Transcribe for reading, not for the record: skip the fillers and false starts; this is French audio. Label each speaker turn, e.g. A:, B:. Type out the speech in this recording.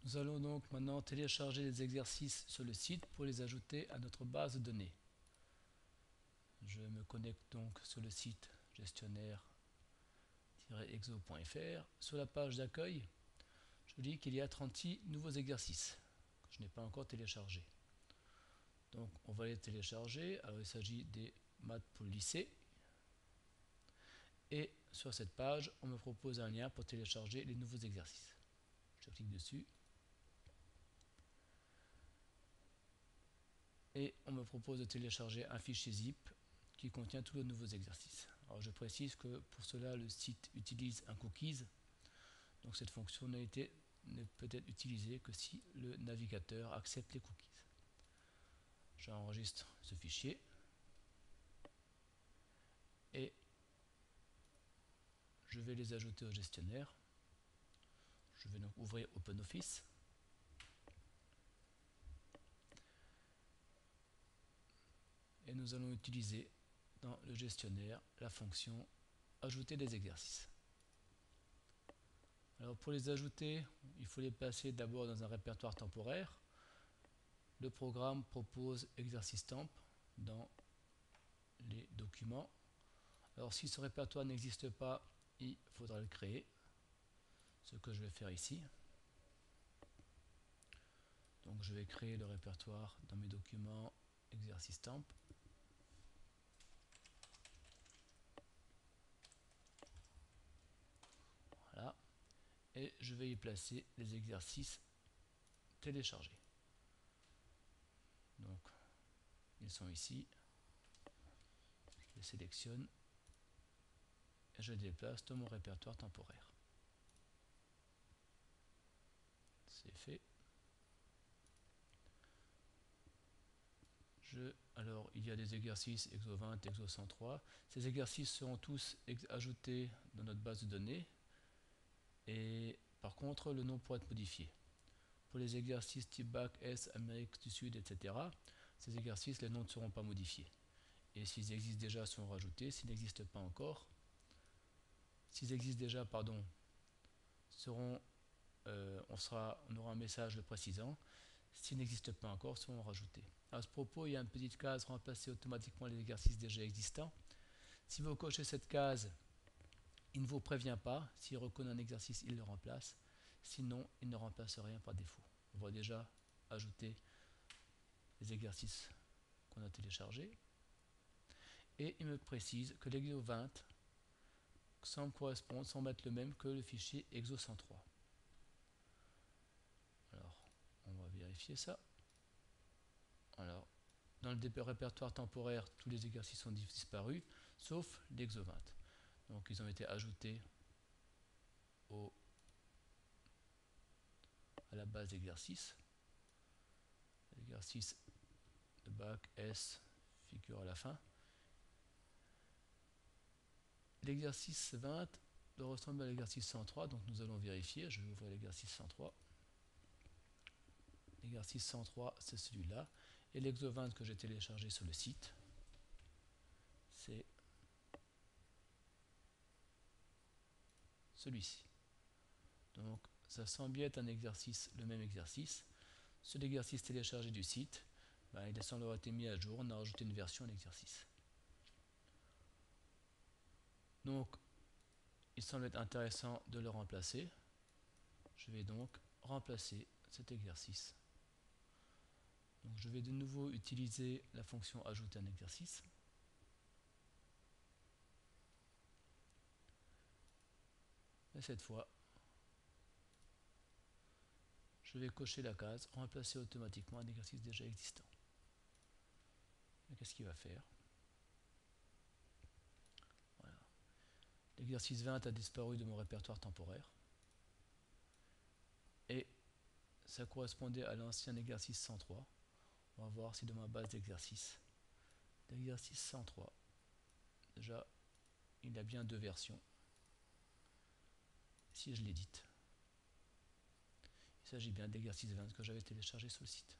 A: Nous allons donc maintenant télécharger les exercices sur le site pour les ajouter à notre base de données. Je me connecte donc sur le site gestionnaire-exo.fr. Sur la page d'accueil, je dis qu'il y a 36 nouveaux exercices que je n'ai pas encore téléchargés. Donc on va les télécharger. Alors il s'agit des maths pour le lycée. Et sur cette page, on me propose un lien pour télécharger les nouveaux exercices. Je clique dessus. Et on me propose de télécharger un fichier zip qui contient tous les nouveaux exercices. Alors je précise que pour cela le site utilise un cookies, donc cette fonctionnalité ne peut être utilisée que si le navigateur accepte les cookies. J'enregistre ce fichier et je vais les ajouter au gestionnaire. Je vais donc ouvrir OpenOffice. Et nous allons utiliser dans le gestionnaire la fonction ajouter des exercices. Alors pour les ajouter, il faut les placer d'abord dans un répertoire temporaire. Le programme propose exercice temp dans les documents. Alors si ce répertoire n'existe pas, il faudra le créer, ce que je vais faire ici. Donc je vais créer le répertoire dans mes documents exercice temp. Voilà. Et je vais y placer les exercices téléchargés. Donc ils sont ici. Je les sélectionne et je les déplace dans mon répertoire temporaire. C'est fait. Alors il y a des exercices Exo 20, Exo 103. Ces exercices seront tous ajoutés dans notre base de données. Et par contre, le nom pourra être modifié. Pour les exercices type bac, S, Amérique du Sud, etc., ces exercices, les noms ne seront pas modifiés. Et s'ils existent déjà, seront rajoutés. S'ils n'existent pas encore, s'ils existent déjà, pardon, on aura un message le précisant. S'ils n'existent pas encore, seront rajoutés. À ce propos, il y a une petite case remplacer automatiquement les exercices déjà existants. Si vous cochez cette case, il ne vous prévient pas. S'il reconnaît un exercice, il le remplace. Sinon, il ne remplace rien par défaut. On va déjà ajouter les exercices qu'on a téléchargés. Et il me précise que l'exo 20 semble être le même que le fichier exo 103. Alors, on va vérifier ça. Alors, dans le répertoire temporaire, tous les exercices ont disparu, sauf l'exo 20. Donc, ils ont été ajoutés à la base d'exercices. L'exercice de bac S figure à la fin. L'exercice 20 doit ressembler à l'exercice 103, donc nous allons vérifier. Je vais ouvrir l'exercice 103. L'exercice 103, c'est celui-là. Et l'exo 20 que j'ai téléchargé sur le site, c'est celui-ci. Donc, ça semble bien être un exercice, le même exercice. Sur l'exercice téléchargé du site, il semble avoir été mis à jour. On a rajouté une version à l'exercice. Donc, il semble être intéressant de le remplacer. Je vais donc remplacer cet exercice. Donc, je vais de nouveau utiliser la fonction ajouter un exercice. Et cette fois, je vais cocher la case remplacer automatiquement un exercice déjà existant. Qu'est-ce qu'il va faire? Voilà. L'exercice 20 a disparu de mon répertoire temporaire. Et ça correspondait à l'ancien exercice 103. On va voir si dans ma base d'exercices, l'exercice 103, déjà, il a bien deux versions. Si je l'édite, il s'agit bien d'exercice 20 que j'avais téléchargé sur le site.